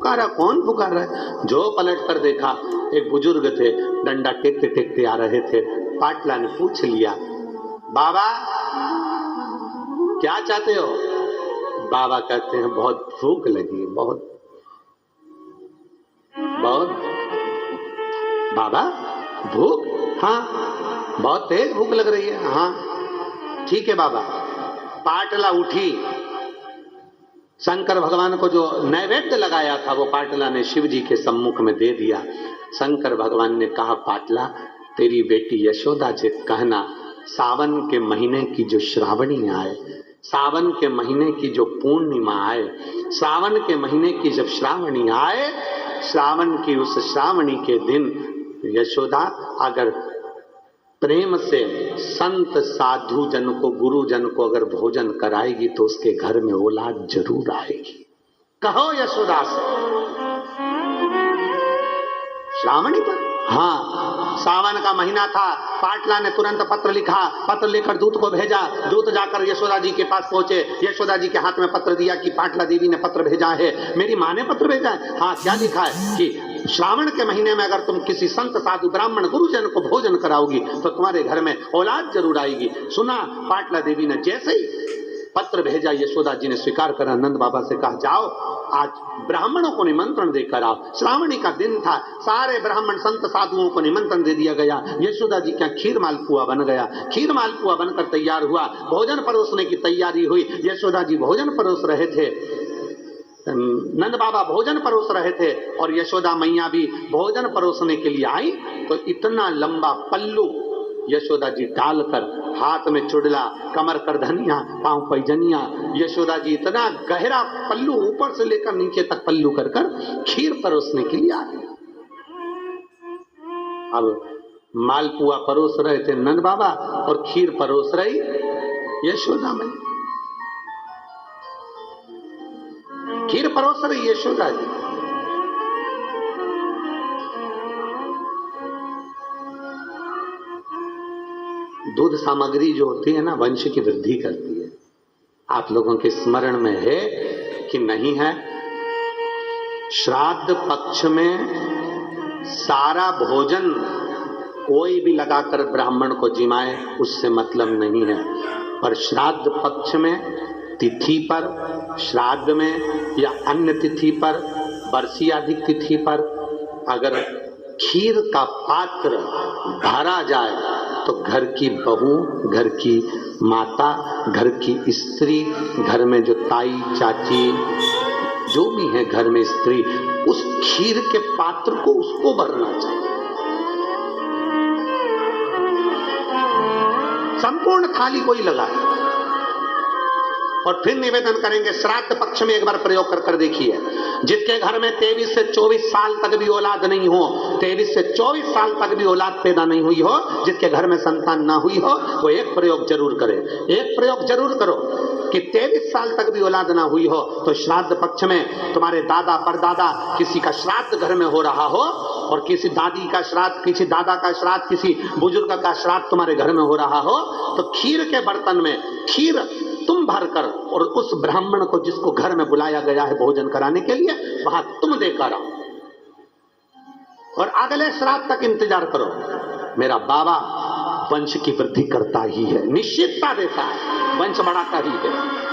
पुकारा, कौन पुकार रहा है? जो पलट कर देखा, एक बुजुर्ग थे, डंडा टेकते टेकते आ रहे थे। पाटला ने पूछ लिया, बाबा क्या चाहते हो? बाबा कहते हैं बहुत भूख लगी, बहुत बहुत। बाबा भूख? हाँ बहुत तेज भूख लग रही है। हाँ ठीक है बाबा। पाटला उठी, शंकर भगवान को जो नैवेद्य लगाया था वो पाटला ने शिव जी के सम्मुख में दे दिया। शंकर भगवान ने कहा, पाटला तेरी बेटी यशोदा से कहना सावन के महीने की जो श्रावणी आए, सावन के महीने की जो पूर्णिमा आए, सावन के महीने की जब श्रावणी आए, श्रावण की उस श्रावणी के दिन यशोदा अगर प्रेम से संत साधु जन को, गुरु जन को अगर भोजन कराएगी तो उसके घर में औलाद जरूर आएगी। कहो यशोदा से। श्रावणी पर? हाँ, सावन का महीना था। पाटला ने तुरंत पत्र लिखा, पत्र लेकर दूत को भेजा। दूत जाकर यशोदा जी के पास पहुंचे। यशोदा जी के हाथ में पत्र दिया कि पाटला देवी ने पत्र भेजा है। मेरी माँ ने पत्र भेजा है? हाँ, क्या लिखा है कि श्रावण के महीने में अगर तुम किसी संत साधु ब्राह्मण गुरुजन को भोजन कराओगी तो तुम्हारे घर में औलाद जरूर आएगी। सुना, पाटला देवी ने जैसे ही पत्र भेजा, यशोदा जी ने स्वीकार करा। नंद बाबा से कहा, जाओ आज ब्राह्मणों को निमंत्रण देकर आओ। श्रावणी का दिन था, सारे ब्राह्मण संत साधुओं को निमंत्रण दे दिया गया। यशोदा जी का खीर मालपुआ बन गया। खीर मालपुआ बनकर तैयार हुआ। भोजन परोसने की तैयारी हुई। यशोदा जी भोजन परोस रहे थे, नंद बाबा भोजन परोस रहे थे और यशोदा मैया भी भोजन परोसने के लिए आई। तो इतना लंबा पल्लू यशोदा जी डालकर, हाथ में चुड़ला, कमर कर धनिया, पांव पैजनिया, यशोदा जी इतना गहरा पल्लू ऊपर से लेकर नीचे तक पल्लू कर कर खीर परोसने के लिए आ गए। अब मालपुआ परोस रहे थे नंद बाबा और खीर परोस रही यशोदा मैया। खीर परोस रही यशोदा जी। दूध सामग्री जो होती है ना, वंश की वृद्धि करती है। आप लोगों के स्मरण में है कि नहीं है? श्राद्ध पक्ष में सारा भोजन कोई भी लगाकर ब्राह्मण को जिमाए उससे मतलब नहीं है, पर श्राद्ध पक्ष में, तिथि पर, श्राद्ध में या अन्य तिथि पर, वर्षीयाधिक तिथि पर अगर खीर का पात्र भरा जाए तो घर की बहू, घर की माता, घर की स्त्री, घर में जो ताई चाची जो भी है घर में स्त्री, उस खीर के पात्र को उसको भरना चाहिए। संपूर्ण थाली कोई लगाए। और फिर निवेदन करेंगे, श्राद्ध पक्ष में एक बार प्रयोग कर कर देखिए। जिसके घर में 23 से 24 साल तक भी औलाद नहीं हो, 23 से 24 साल तक भी औलाद पैदा नहीं हुई हो, जिसके घर में संतान ना हुई हो, वो एक प्रयोग जरूर करे। एक प्रयोग जरूर करो कि 23 साल तक भी औलाद ना हुई हो तो श्राद्ध पक्ष में तुम्हारे दादा परदादा किसी का श्राद्ध घर में हो रहा हो और किसी दादी का श्राद्ध, किसी दादा का श्राद्ध, किसी बुजुर्ग का श्राद्ध तुम्हारे घर में हो रहा हो, तो खीर के बर्तन में खीर तुम भरकर और उस ब्राह्मण को जिसको घर में बुलाया गया है भोजन कराने के लिए, वहां तुम देकर आओ और अगले श्राद्ध तक इंतजार करो। मेरा बाबा वंश की वृद्धि करता ही है, निश्चितता देता है, वंश बढ़ाता ही है।